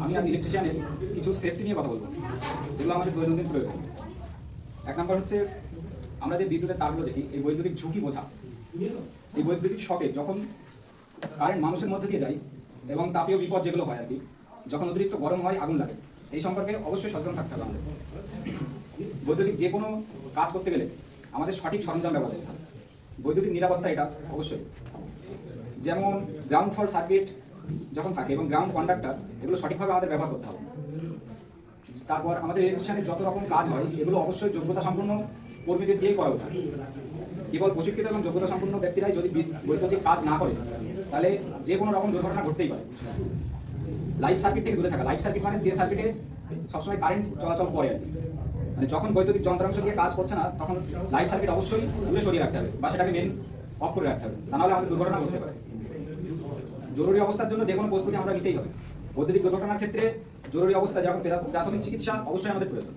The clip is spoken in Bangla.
আমি আজ ইলেকট্রিশিয়ানের কিছু সেফটি নিয়ে কথা বলবো, যেগুলো আমাদের দৈনন্দিন প্রয়োজন। এক নম্বর হচ্ছে, আমরা যে বিদ্যুতের তারগুলো দেখি, এই বৈদ্যুতিক ঝুঁকি বোঝা। এই বৈদ্যুতিক শকে যখন কারেন্ট মানুষের মধ্যে দিয়ে যায় এবং তাপীয় বিপদ যেগুলো হয় আর কি, যখন অতিরিক্ত গরম হয়, আগুন লাগে, এই সম্পর্কে অবশ্যই সচেতন থাকতে হবে আমাদের। বৈদ্যুতিক যে কোনো কাজ করতে গেলে আমাদের সঠিক সরঞ্জাম ব্যবহার করতে হবে। বৈদ্যুতিক নিরাপত্তা এটা অবশ্যই, যেমন গ্রাউন্ড ফল্ট সার্কিট যখন থাকে এবং গ্রাউন্ড কন্ডাক্টর, এগুলো সঠিকভাবে আমাদের ব্যবহার করতে হবে। তারপর আমাদের ইলেকট্রিশিয়ানের যত রকম কাজ হয়, এগুলো অবশ্যই যোগ্যতা সম্পন্ন কর্মীদের দিয়েই করা উচিত। কেবল প্রশিক্ষিত এবং যোগ্যতা সম্পন্ন ব্যক্তিরাই যদি বৈদ্যুতিক কাজ না করে, তাহলে যে কোনো রকম দুর্ঘটনা ঘটতেই পারে। লাইভ সার্কিট থেকে দূরে থাকা। লাইভ সার্কিট মানে যে সার্কিটে সবসময় কারেন্ট চলাচল করে আর কি, মানে যখন বৈদ্যুতিক যন্ত্রাংশ দিয়ে কাজ করছে না, তখন লাইভ সার্কিট অবশ্যই দূরে সরিয়ে রাখতে হবে বা সেটাকে মেন অফ করে রাখতে হবে, তা নাহলে আমাদের দুর্ঘটনা ঘটতে পারে। জরুরি অবস্থার জন্য যে কোনো প্রস্তুতি আমরা নিতেই হবে। বৈদ্যুতিক দুর্ঘটনার ক্ষেত্রে জরুরি অবস্থা যেমন প্রাথমিক চিকিৎসা অবশ্যই আমাদের প্রয়োজন।